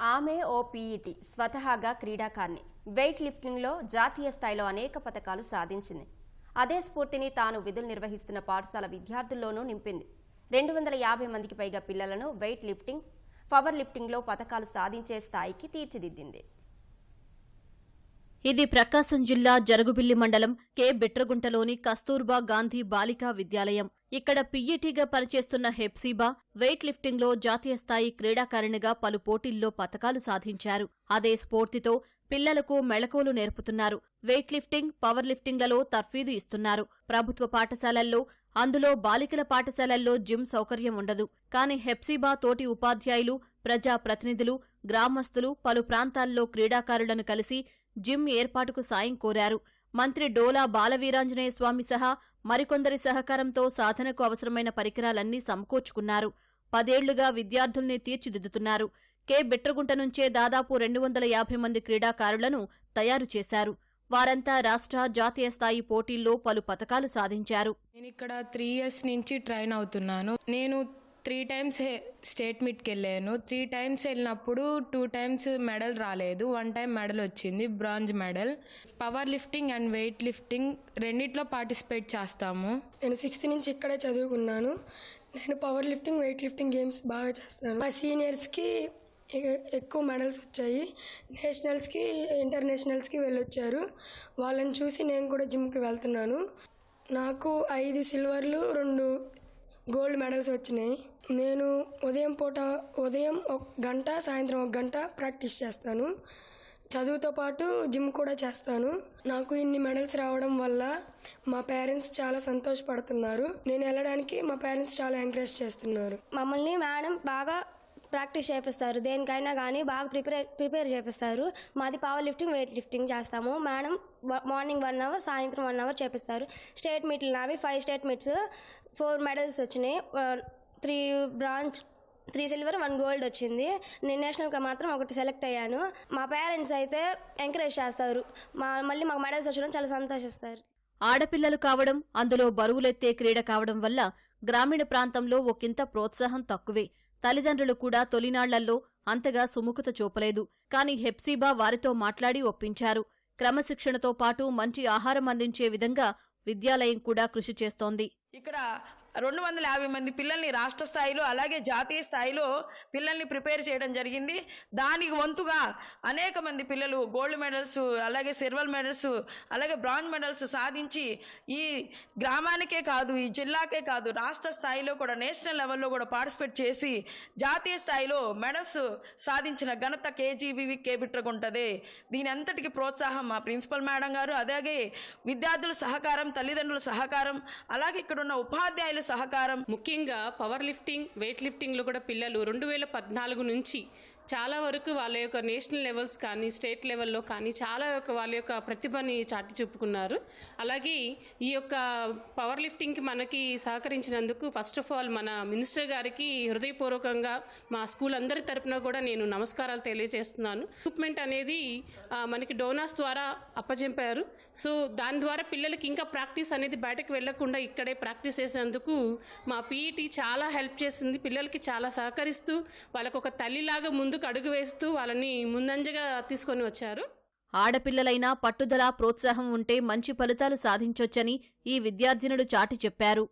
ఆమె ఓ పీఈటీ, స్వతహాగా క్రీడాకారిణి. వెయిట్ లిఫ్టింగ్లో జాతీయ స్థాయిలో అనేక పతకాలు సాధించింది. అదే స్ఫూర్తిని తాను విధులు నిర్వహిస్తున్న పాఠశాల విద్యార్థుల్లోనూ నింపింది. 250 మందికి పైగా పిల్లలను వెయిట్ లిఫ్టింగ్, పవర్ లిఫ్టింగ్లో పతకాలు సాధించే స్థాయికి తీర్చిదిద్దింది. ఇది ప్రకాశం జిల్లా జరుగుబిల్లి మండలం కె బిట్రగుంటలోని కస్తూర్బా గాంధీ బాలికా విద్యాలయం. ఇక్కడ పీఈటీగా పనిచేస్తున్న హెప్సీబా వెయిట్ లిఫ్టింగ్లో జాతీయ స్థాయి క్రీడాకారిణిగా పలు పోటీల్లో పతకాలు సాధించారు. అదే స్ఫూర్తితో పిల్లలకు మెళకువలు నేర్పుతున్నారు. వెయిట్ లిఫ్టింగ్, పవర్ లిఫ్టింగ్లలో తర్ఫీదు ఇస్తున్నారు. ప్రభుత్వ పాఠశాలల్లో, అందులో బాలికల పాఠశాలల్లో జిమ్ సౌకర్యం ఉండదు. కానీ హెప్సీబా తోటి ఉపాధ్యాయులు, ప్రజాప్రతినిధులు, గ్రామస్తులు పలు ప్రాంతాల్లో క్రీడాకారులను కలిసి జిమ్ ఏర్పాటుకు సాయం కోరారు. మంత్రి డోలా బాలవీరాంజనేయ స్వామి సహా మరికొందరి సహకారంతో సాధనకు అవసరమైన పరికరాలన్నీ సమకూర్చుకున్నారు. 10 ఏళ్లుగా విద్యార్థుల్ని తీర్చిదిద్దుతున్నారు. కె బిట్రగుంట నుంచే దాదాపు 250 మంది క్రీడాకారులను తయారు చేశారు. వారంతా రాష్ట్ర, జాతీయ స్థాయి పోటీల్లో పలు పతకాలు సాధించారు. నేను ఇక్కడ 3 years నుంచి ట్రైన్ అవుతున్నాను. నేను 3 times స్టేట్ మీట్కి వెళ్ళాను. 3 times వెళ్ళినప్పుడు 2 times మెడల్ రాలేదు, 1 time మెడల్ వచ్చింది, bronze medal. Power lifting and weight lifting రెండిట్లో పార్టిసిపేట్ చేస్తాము. నేను 6th నుంచి ఇక్కడే చదువుకున్నాను. నేను power lifting, weight lifting games బాగా చేస్తాను. మా సీనియర్స్కి ఎక్కువ మెడల్స్ వచ్చాయి. నేషనల్స్కి, ఇంటర్నేషనల్స్కి వెళ్ళొచ్చారు. వాళ్ళని చూసి నేను కూడా జిమ్కి వెళ్తున్నాను. నాకు 5 సిల్వర్లు, 2 గోల్డ్ మెడల్స్ వచ్చినాయి. నేను ఉదయం 1 గంట, సాయంత్రం 1 గంట ప్రాక్టీస్ చేస్తాను. చదువుతో పాటు జిమ్ కూడా చేస్తాను. నాకు ఇన్ని మెడల్స్ రావడం వల్ల మా పేరెంట్స్ చాలా సంతోషపడుతున్నారు. నేను వెళ్ళడానికి మా పేరెంట్స్ చాలా ఎంకరేజ్ చేస్తున్నారు. మమ్మల్ని మేడం బాగా ప్రాక్టీస్ చేపిస్తారు. దేనికైనా కానీ బాగా ప్రిపేర్ చేపిస్తారు. మాది పవర్ లిఫ్టింగ్, వెయిట్ లిఫ్టింగ్ చేస్తాము. మేడం మార్నింగ్ 1 hour, సాయంత్రం 1 hour చేపిస్తారు. స్టేట్ మీట్లు నావి 5 స్టేట్ మీట్స్, 4 మెడల్స్ వచ్చినాయి. 3 బ్రాంజ్, 3 సిల్వర్, 1 గోల్డ్ వచ్చింది. నేను నేషనల్గా మాత్రం 1 సెలెక్ట్ అయ్యాను. మా పేరెంట్స్ అయితే ఎంకరేజ్ చేస్తారు. మళ్ళీ మాకు మెడల్స్ వచ్చడం చాలా సంతోషిస్తారు. ఆడపిల్లలు కావడం, అందులో బరువులెత్తే క్రీడ కావడం వల్ల గ్రామీణ ప్రాంతంలో ఒకంత ప్రోత్సాహం తక్కువే. తల్లిదండ్రులు కూడా తొలినాళ్లల్లో అంతగా సుముఖత చూపలేదు. కాని హెప్సీబా వారితో మాట్లాడి ఒప్పించారు. క్రమశిక్షణతో పాటు మంచి ఆహారం అందించే విధంగా విద్యాలయం కూడా కృషి చేస్తోంది. ఇక్కడ 250 మంది పిల్లల్ని రాష్ట్ర స్థాయిలో, అలాగే జాతీయ స్థాయిలో పిల్లల్ని ప్రిపేర్ చేయడం జరిగింది. దానికి వంతుగా అనేక మంది పిల్లలు గోల్డ్ మెడల్స్, అలాగే సిల్వర్ మెడల్స్, అలాగే బ్రాంజ్ మెడల్స్ సాధించి ఈ గ్రామానికే కాదు, ఈ జిల్లాకే కాదు, రాష్ట్ర స్థాయిలో కూడా, నేషనల్ లెవెల్లో కూడా పార్టిసిపేట్ చేసి జాతీయ స్థాయిలో మెడల్స్ సాధించిన ఘనత కేజీబీవి కె బిట్రగుంటదే. దీని అంతటికి ప్రోత్సాహం మా ప్రిన్సిపల్ మేడం గారు, అలాగే విద్యార్థుల సహకారం, తల్లిదండ్రుల సహకారం, అలాగే ఇక్కడున్న ఉపాధ్యాయుల సహకారం. ముఖ్యంగా పవర్ లిఫ్టింగ్, వెయిట్ లిఫ్టింగ్లో కూడా పిల్లలు 2014 నుంచి చాలా వరకు వాళ్ళ యొక్క నేషనల్ లెవెల్స్ కానీ, స్టేట్ లెవెల్లో కానీ చాలా వాళ్ళ యొక్క ప్రతిభని చాటి చూపుకున్నారు. అలాగే ఈ యొక్క పవర్ లిఫ్టింగ్కి మనకి సహకరించినందుకు ఫస్ట్ ఆఫ్ ఆల్ మన మినిస్టర్ గారికి హృదయపూర్వకంగా మా స్కూల్ అందరి తరపున కూడా నేను నమస్కారాలు తెలియజేస్తున్నాను. ఎక్విప్మెంట్ అనేది మనకి డోనార్స్ ద్వారా అప్పజెంపారు. సో దాని ద్వారా పిల్లలకి ఇంకా ప్రాక్టీస్ అనేది బయటకు వెళ్లకుండా ఇక్కడే ప్రాక్టీస్ చేసినందుకు మా పీఈటీ చాలా హెల్ప్ చేసింది. పిల్లలకి చాలా సహకరిస్తూ వాళ్ళకు ఒక తల్లిలాగా ముందు అడుగు వేస్తూ వాళ్ళని ముందంజగా తీసుకొని వచ్చారు. ఆడపిల్లలైనా పట్టుదల, ప్రోత్సాహం ఉంటే మంచి ఫలితాలు సాధించొచ్చని ఈ విద్యార్థినులు చాటి చెప్పారు.